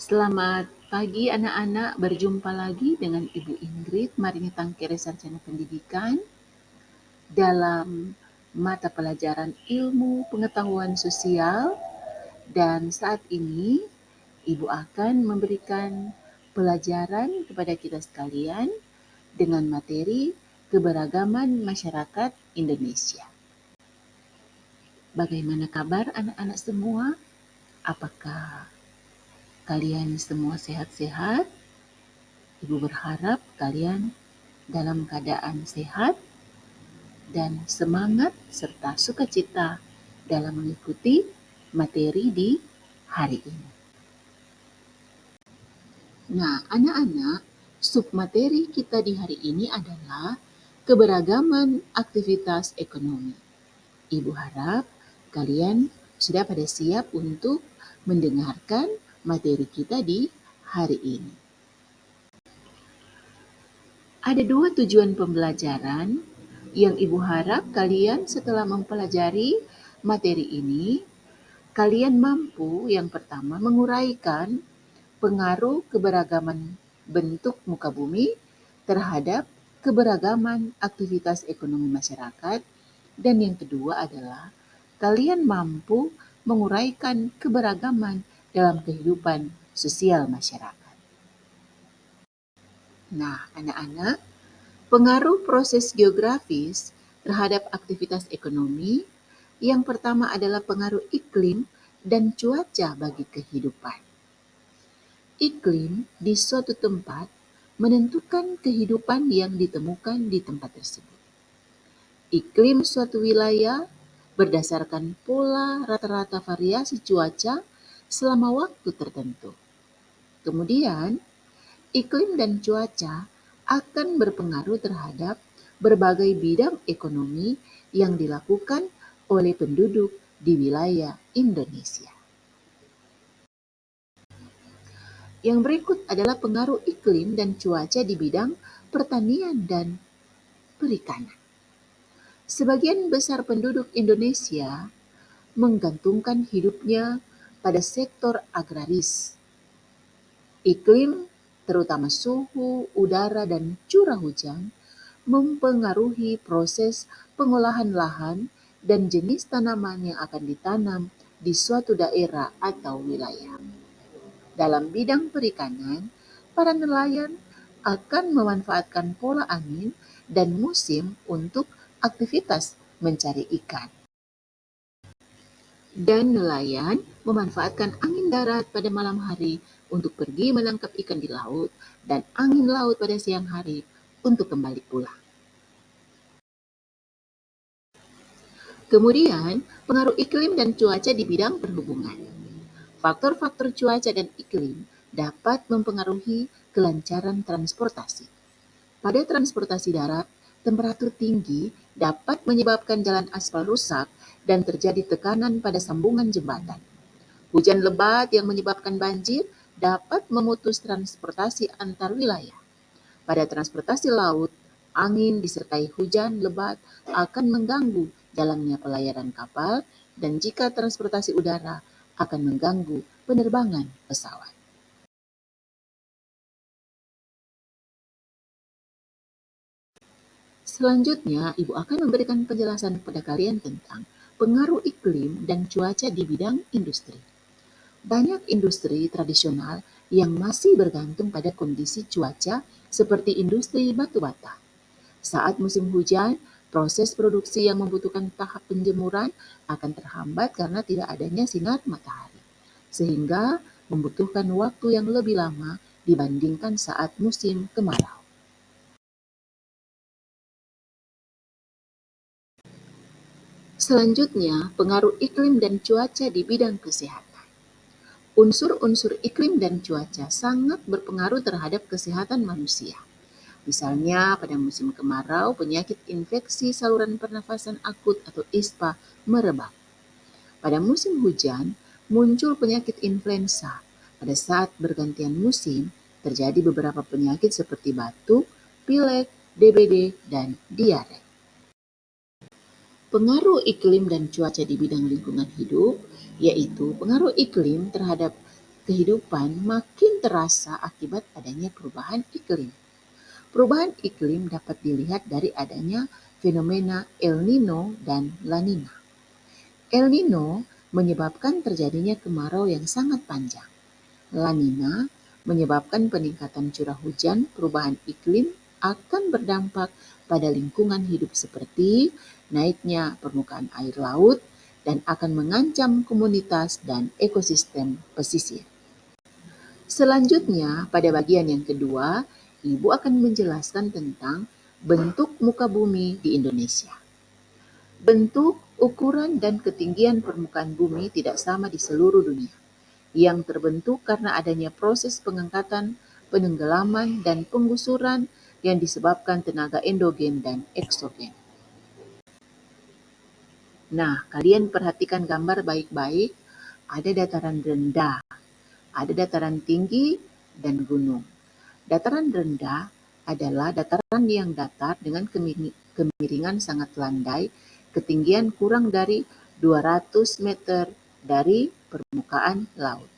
Selamat pagi anak-anak, berjumpa lagi dengan Ibu Ingrid, Marinitangkere Sarjana Pendidikan dalam mata pelajaran Ilmu Pengetahuan Sosial, dan saat ini Ibu akan memberikan pelajaran kepada kita sekalian dengan materi keberagaman masyarakat Indonesia. Bagaimana kabar anak-anak semua? Apakah kalian semua sehat-sehat? Ibu berharap kalian dalam keadaan sehat dan semangat serta sukacita dalam mengikuti materi di hari ini. Nah, anak-anak, submateri kita di hari ini adalah keberagaman aktivitas ekonomi. Ibu harap kalian sudah pada siap untuk mendengarkan materi kita di hari ini. Ada dua tujuan pembelajaran yang Ibu harap kalian setelah mempelajari materi ini, kalian mampu yang pertama menguraikan pengaruh keberagaman bentuk muka bumi terhadap keberagaman aktivitas ekonomi masyarakat, dan yang kedua adalah kalian mampu menguraikan keberagaman dalam kehidupan sosial masyarakat. Nah, anak-anak, pengaruh proses geografis terhadap aktivitas ekonomi yang pertama adalah pengaruh iklim dan cuaca bagi kehidupan. Iklim di suatu tempat menentukan kehidupan yang ditemukan di tempat tersebut. Iklim suatu wilayah berdasarkan pola rata-rata variasi cuaca selama waktu tertentu. Kemudian, iklim dan cuaca akan berpengaruh terhadap berbagai bidang ekonomi yang dilakukan oleh penduduk di wilayah Indonesia. Yang berikut adalah pengaruh iklim dan cuaca di bidang pertanian dan perikanan. Sebagian besar penduduk Indonesia menggantungkan hidupnya pada sektor agraris. Iklim, terutama suhu, udara, dan curah hujan, mempengaruhi proses pengolahan lahan dan jenis tanaman yang akan ditanam di suatu daerah atau wilayah. Dalam bidang perikanan, para nelayan akan memanfaatkan pola angin dan musim untuk aktivitas mencari ikan. Dan nelayan memanfaatkan angin darat pada malam hari untuk pergi menangkap ikan di laut dan angin laut pada siang hari untuk kembali pulang. Kemudian, pengaruh iklim dan cuaca di bidang perhubungan. Faktor-faktor cuaca dan iklim dapat mempengaruhi kelancaran transportasi. Pada transportasi darat, temperatur tinggi dapat menyebabkan jalan aspal rusak dan terjadi tekanan pada sambungan jembatan. Hujan lebat yang menyebabkan banjir dapat memutus transportasi antar wilayah. Pada transportasi laut, angin disertai hujan lebat akan mengganggu jalannya pelayaran kapal, dan jika transportasi udara akan mengganggu penerbangan pesawat. Selanjutnya, Ibu akan memberikan penjelasan kepada kalian tentang pengaruh iklim dan cuaca di bidang industri. Banyak industri tradisional yang masih bergantung pada kondisi cuaca seperti industri batu bata. Saat musim hujan, proses produksi yang membutuhkan tahap penjemuran akan terhambat karena tidak adanya sinar matahari, sehingga membutuhkan waktu yang lebih lama dibandingkan saat musim kemarau. Selanjutnya, pengaruh iklim dan cuaca di bidang kesehatan. Unsur-unsur iklim dan cuaca sangat berpengaruh terhadap kesehatan manusia. Misalnya, pada musim kemarau, penyakit infeksi saluran pernafasan akut atau ISPA merebak. Pada musim hujan, muncul penyakit influenza. Pada saat bergantian musim, terjadi beberapa penyakit seperti batuk, pilek, DBD, dan diare. Pengaruh iklim dan cuaca di bidang lingkungan hidup, yaitu pengaruh iklim terhadap kehidupan makin terasa akibat adanya perubahan iklim. Perubahan iklim dapat dilihat dari adanya fenomena El Nino dan La Nina. El Nino menyebabkan terjadinya kemarau yang sangat panjang. La Nina menyebabkan peningkatan curah hujan. Perubahan iklim akan berdampak pada lingkungan hidup seperti naiknya permukaan air laut dan akan mengancam komunitas dan ekosistem pesisir. Selanjutnya, pada bagian yang kedua, Ibu akan menjelaskan tentang bentuk muka bumi di Indonesia. Bentuk, ukuran, dan ketinggian permukaan bumi tidak sama di seluruh dunia, yang terbentuk karena adanya proses pengangkatan, penenggelaman, dan penggusuran yang disebabkan tenaga endogen dan eksogen. Nah, kalian perhatikan gambar baik-baik. Ada dataran rendah, ada dataran tinggi, dan gunung. Dataran rendah adalah dataran yang datar dengan kemiringan sangat landai, ketinggian kurang dari 200 meter dari permukaan laut.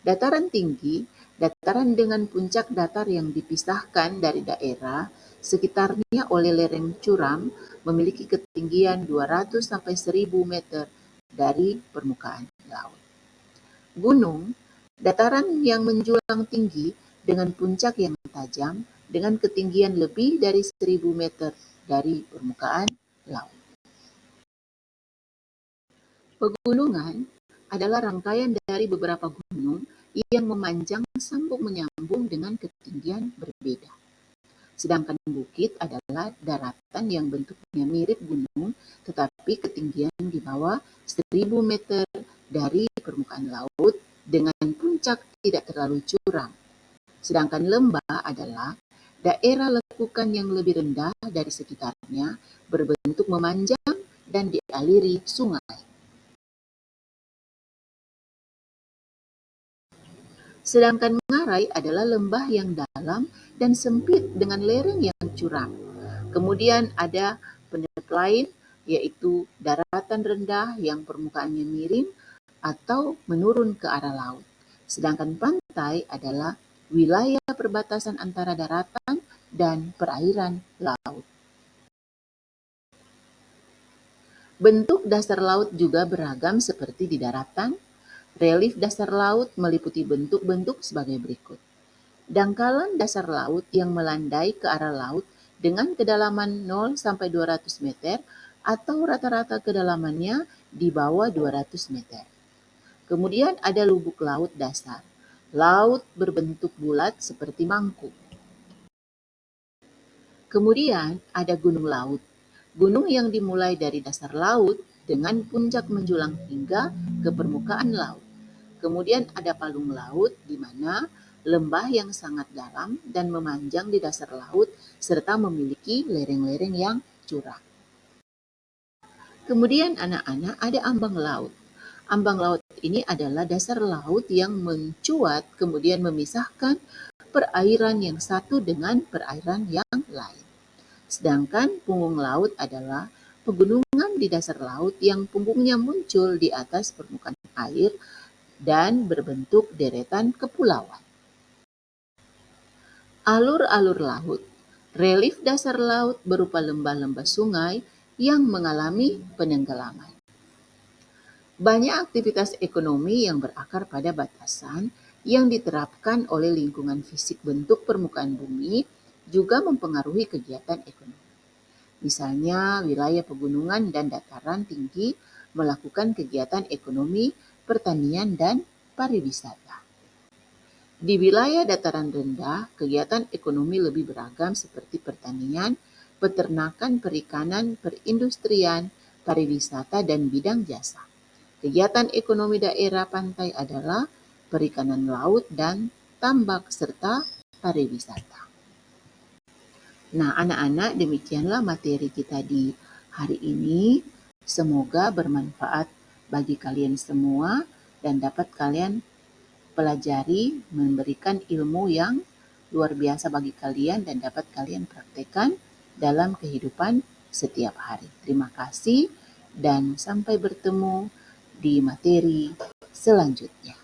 Dataran tinggi, dataran dengan puncak datar yang dipisahkan dari daerah sekitarnya oleh lereng curam, memiliki ketinggian 200 sampai 1000 meter dari permukaan laut. Gunung, dataran yang menjulang tinggi dengan puncak yang tajam dengan ketinggian lebih dari 1000 meter dari permukaan laut. Pegunungan adalah rangkaian dari beberapa gunung yang memanjang sambung menyambung dengan ketinggian berbeda. Sedangkan bukit adalah daratan yang bentuknya mirip gunung tetapi ketinggian di bawah 1000 meter dari permukaan laut dengan puncak tidak terlalu curam. Sedangkan lembah adalah daerah lekukan yang lebih rendah dari sekitarnya, berbentuk memanjang dan dialiri sungai. Sedangkan ngarai adalah lembah yang dalam dan sempit dengan lereng yang curam. Kemudian ada pendek lain, yaitu daratan rendah yang permukaannya miring atau menurun ke arah laut. Sedangkan pantai adalah wilayah perbatasan antara daratan dan perairan laut. Bentuk dasar laut juga beragam seperti di daratan. Relief dasar laut meliputi bentuk-bentuk sebagai berikut. Dangkalan dasar laut yang melandai ke arah laut dengan kedalaman 0 sampai 200 meter atau rata-rata kedalamannya di bawah 200 meter. Kemudian ada lubuk laut dasar. Laut berbentuk bulat seperti mangkuk. Kemudian ada gunung laut. Gunung yang dimulai dari dasar laut dengan puncak menjulang hingga ke permukaan laut. Kemudian ada palung laut di mana lembah yang sangat dalam dan memanjang di dasar laut serta memiliki lereng-lereng yang curam. Kemudian anak-anak ada ambang laut. Ambang laut ini adalah dasar laut yang mencuat kemudian memisahkan perairan yang satu dengan perairan yang lain. Sedangkan punggung laut adalah pegunungan di dasar laut yang punggungnya muncul di atas permukaan air dan berbentuk deretan kepulauan. Alur-alur laut. Relief dasar laut berupa lembah-lembah sungai yang mengalami penenggelaman. Banyak aktivitas ekonomi yang berakar pada batasan yang diterapkan oleh lingkungan fisik bentuk permukaan bumi juga mempengaruhi kegiatan ekonomi. Misalnya, wilayah pegunungan dan dataran tinggi melakukan kegiatan ekonomi, pertanian, dan pariwisata. Di wilayah dataran rendah, kegiatan ekonomi lebih beragam seperti pertanian, peternakan, perikanan, perindustrian, pariwisata, dan bidang jasa. Kegiatan ekonomi daerah pantai adalah perikanan laut dan tambak serta pariwisata. Nah, anak-anak, demikianlah materi kita di hari ini. Semoga bermanfaat bagi kalian semua dan dapat kalian pelajari, memberikan ilmu yang luar biasa bagi kalian dan dapat kalian praktekkan dalam kehidupan setiap hari. Terima kasih dan sampai bertemu di materi selanjutnya.